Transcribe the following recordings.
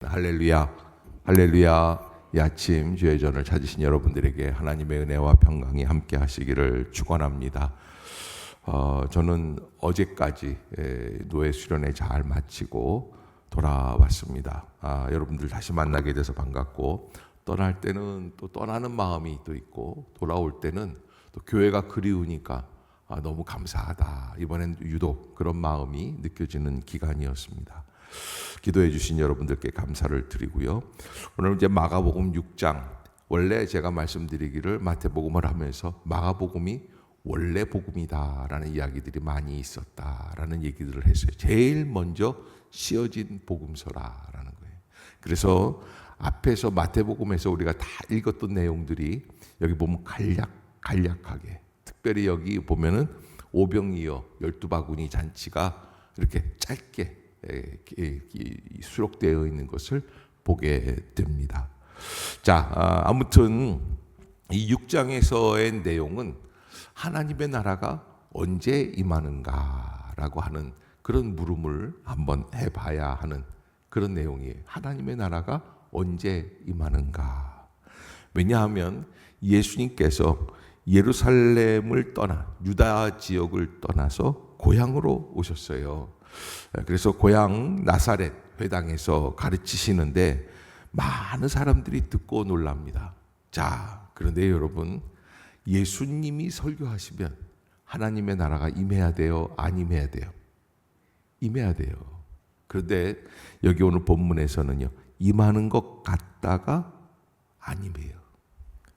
할렐루야, 할렐루야. 이 아침 주의 전을 찾으신 여러분들에게 하나님의 은혜와 평강이 함께 하시기를 축원합니다. 저는 어제까지 노예 수련회 잘 마치고 돌아왔습니다. 여러분들 다시 만나게 돼서 반갑고, 떠날 때는 또 떠나는 마음이 또 있고, 돌아올 때는 또 교회가 그리우니까 너무 감사하다. 이번엔 유독 그런 마음이 느껴지는 기간이었습니다. 기도해 주신 여러분들께 감사를 드리고요. 오늘 이제 마가복음 6장, 원래 제가 말씀드리기를 마태복음을 하면서 마가복음이 원래 복음이다라는 이야기들이 많이 있었다라는 얘기들을 했어요. 제일 먼저 씌어진 복음서라라는 거예요. 그래서 앞에서 마태복음에서 우리가 다 읽었던 내용들이 여기 보면 간략하게, 특별히 여기 보면은 오병이어 12바구니 잔치가 이렇게 짧게 수록되어 있는 것을 보게 됩니다. 자, 아무튼 이 6장에서의 내용은 하나님의 나라가 언제 임하는가라고 하는 그런 물음을 한번 해봐야 하는 그런 내용이에요. 하나님의 나라가 언제 임하는가? 왜냐하면 예수님께서 예루살렘을 떠나 유다 지역을 떠나서 고향으로 오셨어요. 그래서 고향 나사렛 회당에서 가르치시는데 많은 사람들이 듣고 놀랍니다. 자, 그런데 여러분, 예수님이 설교하시면 하나님의 나라가 임해야 돼요? 안 임해야 돼요? 임해야 돼요. 그런데 여기 오늘 본문에서는요, 임하는 것 같다가 안 임해요.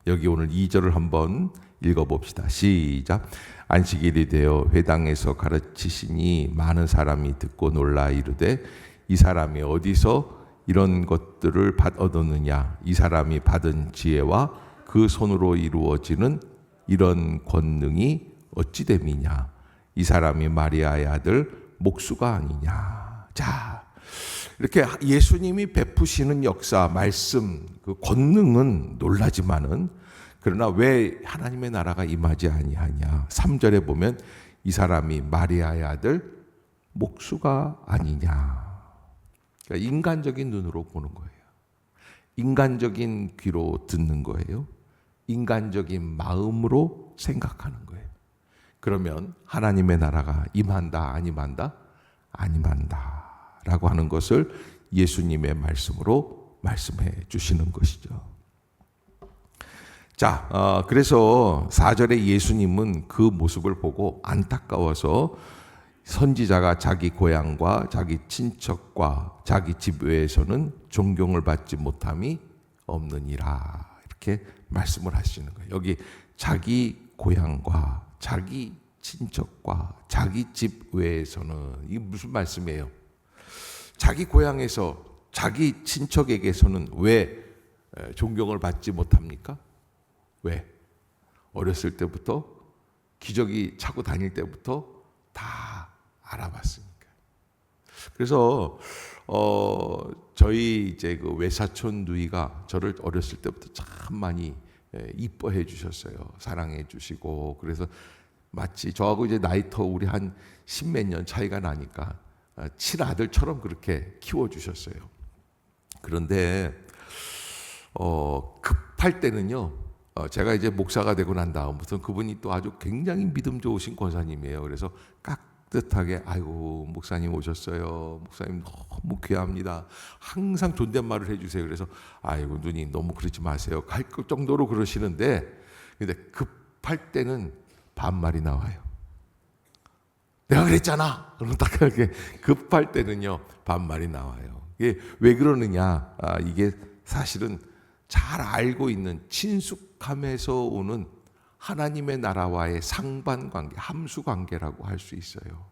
여기 오늘 2절을 한번 읽어봅시다. 시작. 안식일이 되어 회당에서 가르치시니 많은 사람이 듣고 놀라 이르되 이 사람이 어디서 이런 것들을 얻었느냐? 이 사람이 받은 지혜와 그 손으로 이루어지는 이런 권능이 어찌 됨이냐? 이 사람이 마리아의 아들 목수가 아니냐? 자, 이렇게 예수님이 베푸시는 역사, 말씀, 그 권능은 놀라지만은 그러나 왜 하나님의 나라가 임하지 아니하냐? 3절에 보면 이 사람이 마리아의 아들 목수가 아니냐? 그러니까 인간적인 눈으로 보는 거예요. 인간적인 귀로 듣는 거예요. 인간적인 마음으로 생각하는 거예요. 그러면 하나님의 나라가 임한다, 안 임한다? 안 임한다 라고 하는 것을 예수님의 말씀으로 말씀해 주시는 것이죠. 자, 그래서 4절에 예수님은 그 모습을 보고 안타까워서 선지자가 자기 고향과 자기 친척과 자기 집 외에서는 존경을 받지 못함이 없느니라, 이렇게 말씀을 하시는 거예요. 여기 자기 고향과 자기 친척과 자기 집 외에서는, 이게 무슨 말씀이에요? 자기 고향에서 자기 친척에게서는 왜 존경을 받지 못합니까? 왜? 어렸을 때부터 기저귀 차고 다닐 때부터 다 알아봤으니까. 그래서 저희 이제 그 외사촌 누이가 저를 어렸을 때부터 참 많이 이뻐해 주셨어요. 사랑해 주시고, 그래서 마치 저하고 이제 나이 터 우리 한 십몇 년 차이가 나니까 친아들처럼 그렇게 키워 주셨어요. 그런데 급할 때는요, 제가 이제 목사가 되고 난 다음부터 그분이 또 아주 굉장히 믿음 좋으신 권사님이에요. 그래서 깍듯하게 아이고 목사님 오셨어요. 목사님 너무 귀합니다. 항상 존댓말을 해주세요. 그래서 아이고 누님 너무 그러지 마세요. 갈 정도로 그러시는데, 근데 급할 때는 반말이 나와요. 내가 그랬잖아. 그럼 딱 이렇게 급할 때는요 반말이 나와요. 이게 왜 그러느냐? 이게 사실은 잘 알고 있는 친숙함에서 오는 하나님의 나라와의 상반관계, 함수관계라고 할 수 있어요.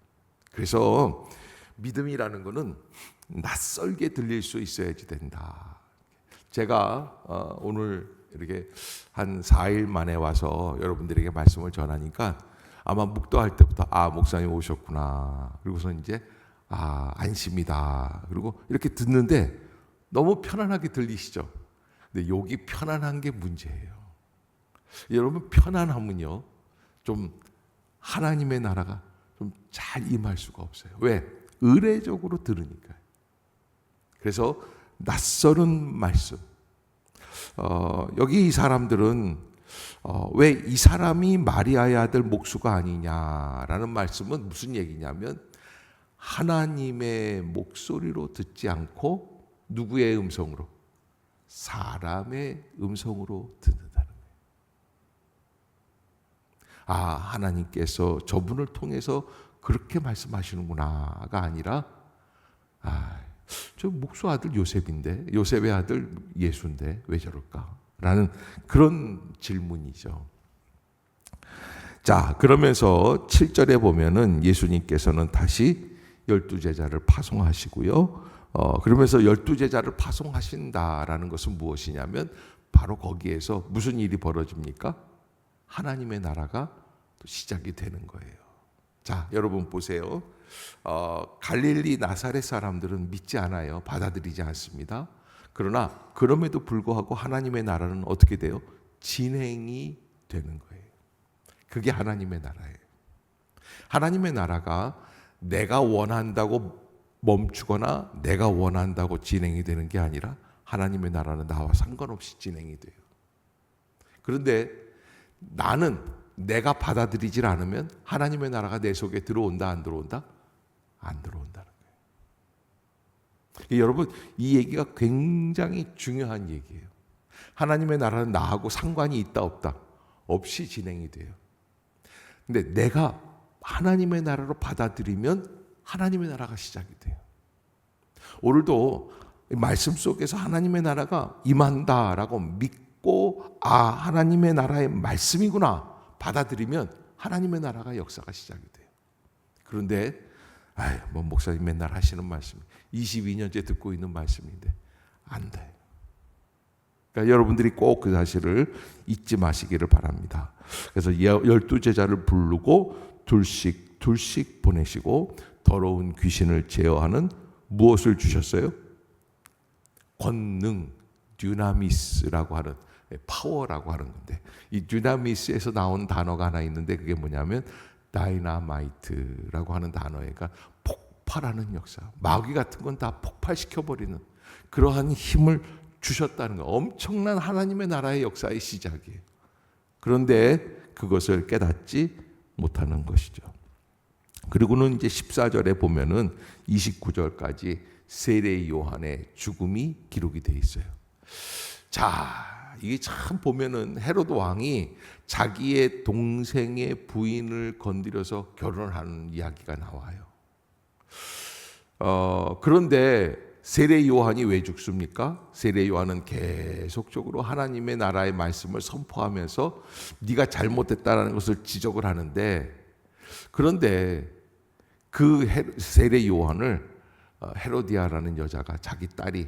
그래서 믿음이라는 것은 낯설게 들릴 수 있어야지 된다. 제가 오늘 이렇게 한 4일 만에 와서 여러분들에게 말씀을 전하니까 아마 묵도할 때부터 목사님 오셨구나. 그리고서 이제 안심이다. 그리고 이렇게 듣는데 너무 편안하게 들리시죠? 근데 여기 편안한 게 문제예요. 여러분, 편안함은요, 좀 하나님의 나라가 좀 잘 임할 수가 없어요. 왜? 의례적으로 들으니까요. 그래서 낯설은 말씀. 여기 이 사람들은 왜 이 사람이 마리아의 아들 목수가 아니냐라는 말씀은 무슨 얘기냐면 하나님의 목소리로 듣지 않고 누구의 음성으로? 사람의 음성으로 듣는다는 거예요. 하나님께서 저분을 통해서 그렇게 말씀하시는구나가 아니라 저 목수 아들 요셉인데, 요셉의 아들 예수인데 왜 저럴까? 라는 그런 질문이죠. 자, 그러면서 7절에 보면은 예수님께서는 다시 12제자를 파송하시고요. 그러면서 12제자를 파송하신다라는 것은 무엇이냐면 바로 거기에서 무슨 일이 벌어집니까? 하나님의 나라가 또 시작이 되는 거예요. 자, 여러분 보세요. 갈릴리 나사렛 사람들은 믿지 않아요. 받아들이지 않습니다. 그러나 그럼에도 불구하고 하나님의 나라는 어떻게 돼요? 진행이 되는 거예요. 그게 하나님의 나라예요. 하나님의 나라가 내가 원한다고 멈추거나 내가 원한다고 진행이 되는 게 아니라 하나님의 나라는 나와 상관없이 진행이 돼요. 그런데 나는 내가 받아들이질 않으면 하나님의 나라가 내 속에 들어온다, 안 들어온다? 안 들어온다는 거예요. 여러분, 이 얘기가 굉장히 중요한 얘기예요. 하나님의 나라는 나하고 상관이 있다 없다? 없이 진행이 돼요. 근데 내가 하나님의 나라로 받아들이면 하나님의 나라가 시작이 돼요. 오늘도 말씀 속에서 하나님의 나라가 임한다라고 믿고 하나님의 나라의 말씀이구나 받아들이면 하나님의 나라가 역사가 시작이 돼요. 그런데 목사님 맨날 하시는 말씀 22년째 듣고 있는 말씀인데 안 돼요. 그러니까 여러분들이 꼭 그 사실을 잊지 마시기를 바랍니다. 그래서 12제자를 부르고 둘씩 보내시고 더러운 귀신을 제어하는 무엇을 주셨어요? 권능, 듀나미스라고 하는 파워라고 하는 건데 이 듀나미스에서 나온 단어가 하나 있는데 그게 뭐냐면 다이나마이트라고 하는 단어가 폭발하는 역사. 마귀 같은 건 다 폭발시켜버리는 그러한 힘을 주셨다는 거. 엄청난 하나님의 나라의 역사의 시작이에요. 그런데 그것을 깨닫지 못하는 것이죠. 그리고는 이제 14절에 보면은 29절까지 세례 요한의 죽음이 기록이 돼 있어요. 자, 이게 참 보면은 헤로드 왕이 자기의 동생의 부인을 건드려서 결혼하는 이야기가 나와요. 그런데 세례 요한이 왜 죽습니까? 세례 요한은 계속적으로 하나님의 나라의 말씀을 선포하면서 네가 잘못됐다라는 것을 지적을 하는데 그런데 그 세례 요한을 헤로디아라는 여자가 자기 딸이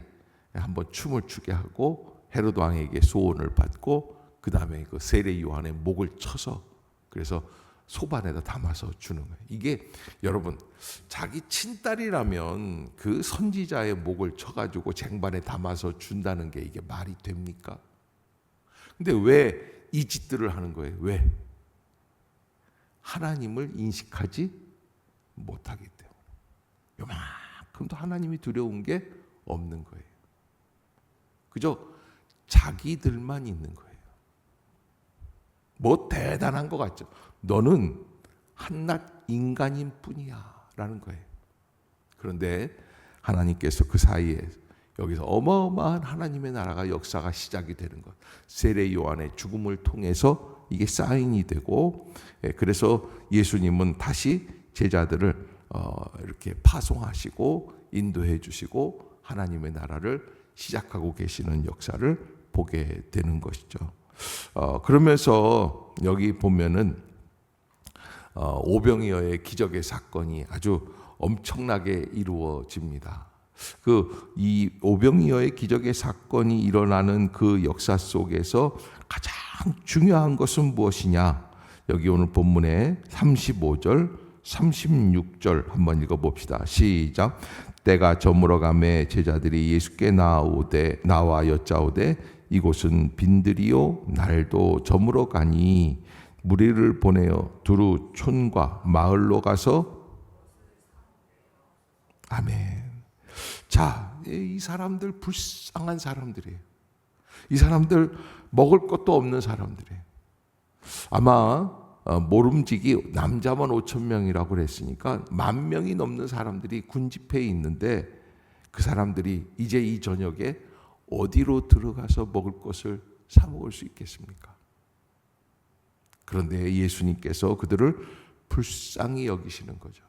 한번 춤을 추게 하고 헤로드 왕에게 소원을 받고 그 다음에 그 세례 요한의 목을 쳐서 그래서 소반에다 담아서 주는 거예요. 이게 여러분 자기 친딸이라면 그 선지자의 목을 쳐가지고 쟁반에 담아서 준다는 게 이게 말이 됩니까? 근데 왜 이 짓들을 하는 거예요? 왜? 하나님을 인식하지 못하기 때문에. 요만큼도 하나님이 두려운 게 없는 거예요. 그저 자기들만 있는 거예요. 뭐 대단한 것 같죠? 너는 한낱 인간인 뿐이야 라는 거예요. 그런데 하나님께서 그 사이에 여기서 어마어마한 하나님의 나라가 역사가 시작이 되는 것. 세례 요한의 죽음을 통해서 이게 사인이 되고 그래서 예수님은 다시 제자들을 이렇게 파송하시고 인도해 주시고 하나님의 나라를 시작하고 계시는 역사를 보게 되는 것이죠. 그러면서 여기 보면은 오병이어의 기적의 사건이 아주 엄청나게 이루어집니다. 이 오병이어의 기적의 사건이 일어나는 그 역사 속에서 가장 중요한 것은 무엇이냐? 여기 오늘 본문에 35절, 36절 한번 읽어봅시다. 시작. 때가 저물어가매 제자들이 예수께 나와 여짜오되 이곳은 빈들이요 날도 저물어가니 무리를 보내어 두루 촌과 마을로 가서 아멘. 자, 이 사람들 불쌍한 사람들이에요. 이 사람들 먹을 것도 없는 사람들이에요. 아마 모름지기 남자만 5천 명이라고 그랬으니까 10,000명이 넘는 사람들이 군 집회에 있는데 그 사람들이 이제 이 저녁에 어디로 들어가서 먹을 것을 사 먹을 수 있겠습니까? 그런데 예수님께서 그들을 불쌍히 여기시는 거죠.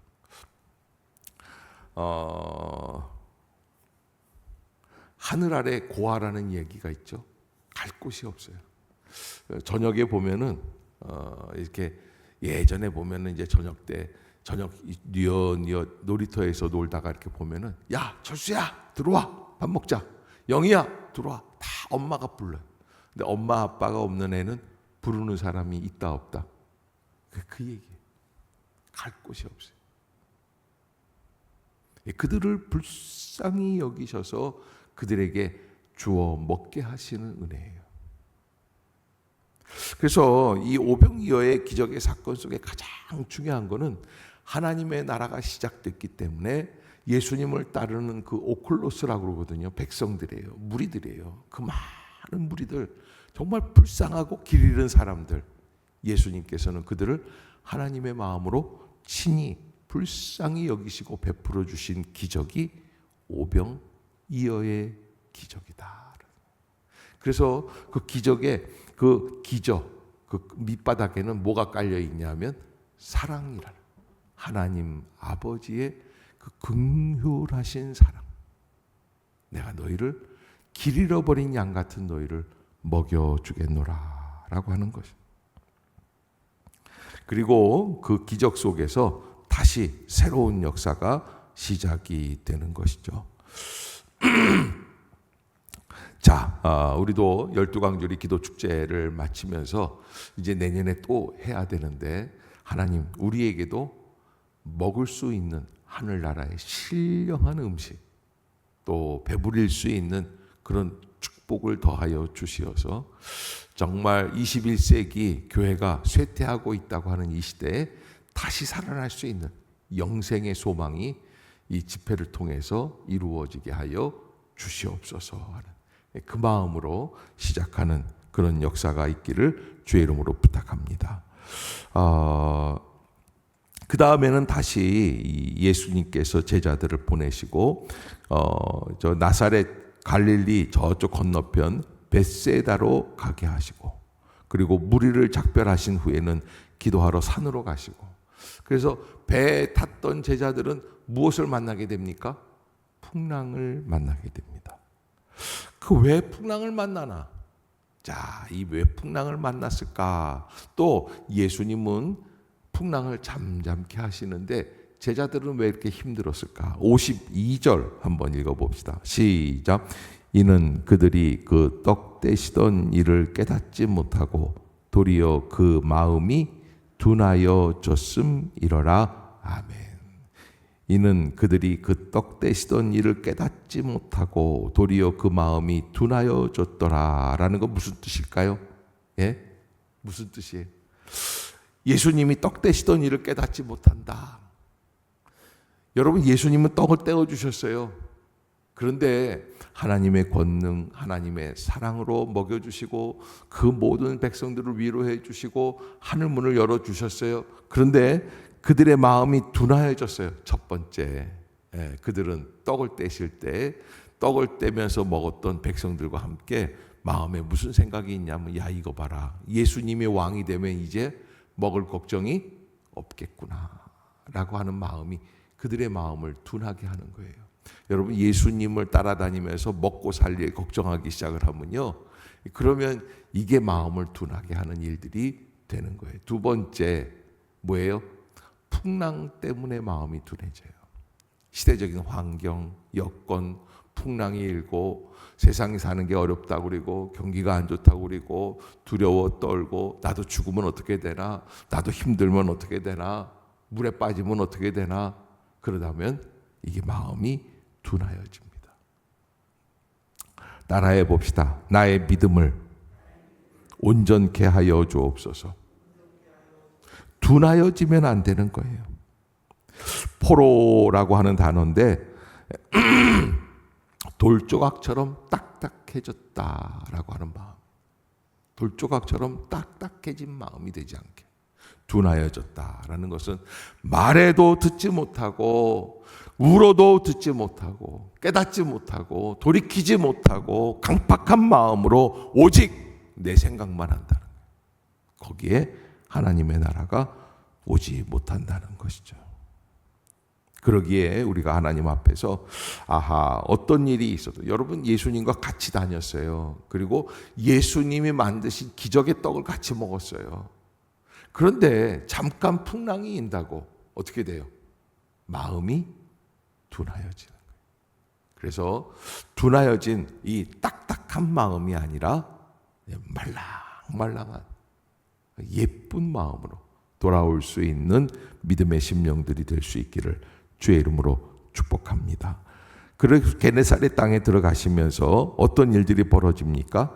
하늘 아래 고아라는 얘기가 있죠. 갈 곳이 없어요. 저녁에 보면은 이렇게 예전에 보면은 이제 저녁 뉘엿뉘엿 놀이터에서 놀다가 이렇게 보면은 야 철수야 들어와 밥 먹자, 영희야 들어와, 다 엄마가 불러요. 근데 엄마 아빠가 없는 애는 부르는 사람이 있다 없다, 그 얘기예요. 갈 곳이 없어요. 그들을 불쌍히 여기셔서 그들에게 주어 먹게 하시는 은혜예요. 그래서 이 오병이어의 기적의 사건 속에 가장 중요한 것은 하나님의 나라가 시작됐기 때문에 예수님을 따르는 그 오클로스라고 그러거든요. 백성들이에요. 무리들이에요. 그 많은 무리들, 정말 불쌍하고 길 잃은 사람들, 예수님께서는 그들을 하나님의 마음으로 친히 불쌍히 여기시고 베풀어 주신 기적이 오병이어의 기적이다. 그래서 그 기적의 그 밑바닥에는 뭐가 깔려 있냐면 사랑이라는 하나님 아버지의 그 긍휼하신 사랑. 내가 너희를 길 잃어버린 양 같은 너희를 먹여주겠노라 라고 하는 것이죠. 그리고 그 기적 속에서 다시 새로운 역사가 시작이 되는 것이죠. 자, 우리도 12강조리 기도축제를 마치면서 이제 내년에 또 해야 되는데, 하나님 우리에게도 먹을 수 있는 하늘나라의 신령한 음식, 또 배부릴 수 있는 그런 축복을 더하여 주시어서 정말 21세기 교회가 쇠퇴하고 있다고 하는 이 시대에 다시 살아날 수 있는 영생의 소망이 이 집회를 통해서 이루어지게 하여 주시옵소서 하는 그 마음으로 시작하는 그런 역사가 있기를 주의 이름으로 부탁합니다. 그 다음에는 다시 예수님께서 제자들을 보내시고 저 나사렛 갈릴리 저쪽 건너편 벳세다로 가게 하시고, 그리고 무리를 작별하신 후에는 기도하러 산으로 가시고, 그래서 배에 탔던 제자들은 무엇을 만나게 됩니까? 풍랑을 만나게 됩니다. 그 왜 풍랑을 만나나? 자, 이 왜 풍랑을 만났을까? 또 예수님은 풍랑을 잠잠케 하시는데 제자들은 왜 이렇게 힘들었을까? 52절 한번 읽어봅시다. 시작. 이는 그들이 그 떡 떼시던 일을 깨닫지 못하고 도리어 그 마음이 둔하여졌음이러라. 아멘. 이는 그들이 그 떡 떼시던 일을 깨닫지 못하고 도리어 그 마음이 둔하여졌더라 라는 건 무슨 뜻일까요? 예? 무슨 뜻이에요? 예수님이 떡 떼시던 일을 깨닫지 못한다. 여러분, 예수님은 떡을 떼어주셨어요. 그런데 하나님의 권능, 하나님의 사랑으로 먹여주시고 그 모든 백성들을 위로해 주시고 하늘문을 열어주셨어요. 그런데 그들의 마음이 둔하여졌어요. 첫 번째, 그들은 떡을 떼실 때 떡을 떼면서 먹었던 백성들과 함께 마음에 무슨 생각이 있냐면, 야 이거 봐라, 예수님이 왕이 되면 이제 먹을 걱정이 없겠구나 라고 하는 마음이 그들의 마음을 둔하게 하는 거예요. 여러분, 예수님을 따라다니면서 먹고 살 일 걱정하기 시작을 하면요, 그러면 이게 마음을 둔하게 하는 일들이 되는 거예요. 두 번째 뭐예요? 풍랑 때문에 마음이 둔해져요. 시대적인 환경, 여건, 풍랑이 일고 세상에 사는 게 어렵다고 그러고 경기가 안 좋다고 그러고 두려워 떨고 나도 죽으면 어떻게 되나, 나도 힘들면 어떻게 되나, 물에 빠지면 어떻게 되나, 그러다면 이게 마음이 둔하여집니다. 따라해 봅시다. 나의 믿음을 온전케 하여 주옵소서. 둔하여지면 안 되는 거예요. 포로라고 하는 단어인데 돌조각처럼 딱딱해졌다라고 하는 마음. 돌조각처럼 딱딱해진 마음이 되지 않게 둔하여졌다라는 것은 말해도 듣지 못하고 울어도 듣지 못하고 깨닫지 못하고 돌이키지 못하고 강팍한 마음으로 오직 내 생각만 한다는 거예요. 거기에 하나님의 나라가 오지 못한다는 것이죠. 그러기에 우리가 하나님 앞에서 어떤 일이 있어도, 여러분 예수님과 같이 다녔어요. 그리고 예수님이 만드신 기적의 떡을 같이 먹었어요. 그런데 잠깐 풍랑이 인다고 어떻게 돼요? 마음이 둔하여지는 거예요. 그래서 둔하여진 이 딱딱한 마음이 아니라 말랑말랑한 예쁜 마음으로 돌아올 수 있는 믿음의 심령들이 될 수 있기를 주의 이름으로 축복합니다. 그래서 게네사렛 땅에 들어가시면서 어떤 일들이 벌어집니까?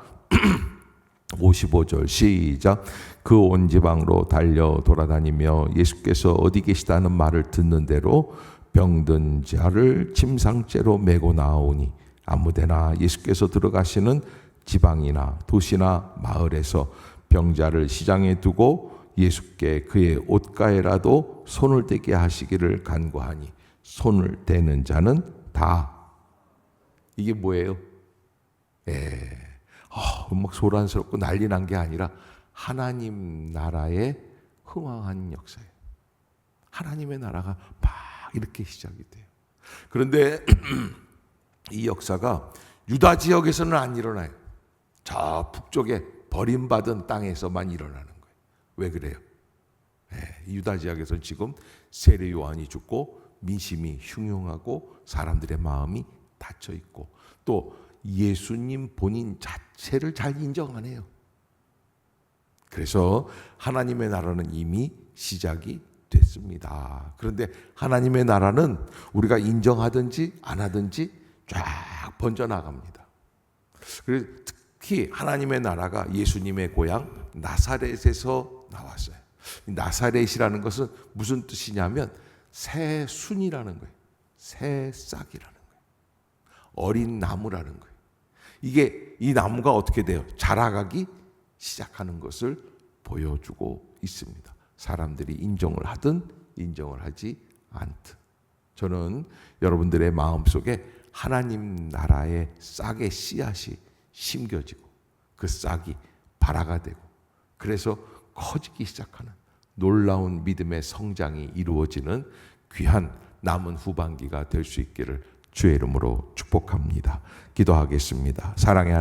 55절 시작. 그 온 지방으로 달려 돌아다니며 예수께서 어디 계시다는 말을 듣는 대로 병든 자를 침상째로 메고 나오니 아무데나 예수께서 들어가시는 지방이나 도시나 마을에서 병자를 시장에 두고 예수께 그의 옷가에라도 손을 대게 하시기를 간구하니 손을 대는 자는 다, 이게 뭐예요? 막 소란스럽고 난리 난 게 아니라 하나님 나라의 흥황한 역사예요. 하나님의 나라가 막 이렇게 시작이 돼요. 그런데 이 역사가 유다 지역에서는 안 일어나요. 저 북쪽에 버림받은 땅에서만 일어나는 거예요. 왜 그래요? 유다 지역에서는 지금 세례 요한이 죽고 민심이 흉흉하고 사람들의 마음이 닫혀 있고 또 예수님 본인 자체를 잘 인정 안 해요. 그래서 하나님의 나라는 이미 시작이 됐습니다. 그런데 하나님의 나라는 우리가 인정하든지 안 하든지 쫙 번져나갑니다. 그래서 특히 하나님의 나라가 예수님의 고향 나사렛에서 나왔어요. 나사렛이라는 것은 무슨 뜻이냐면 새 순이라는 거예요. 새 싹이라는 거예요. 어린 나무라는 거예요. 이게 이 나무가 어떻게 돼요? 자라가기 시작하는 것을 보여주고 있습니다. 사람들이 인정을 하든 인정을 하지 않든. 저는 여러분들의 마음속에 하나님 나라의 싹의 씨앗이 심겨지고 그 싹이 발화가 되고 그래서 커지기 시작하는 놀라운 믿음의 성장이 이루어지는 귀한 남은 후반기가 될 수 있기를 주의 이름으로 축복합니다. 기도하겠습니다. 사랑의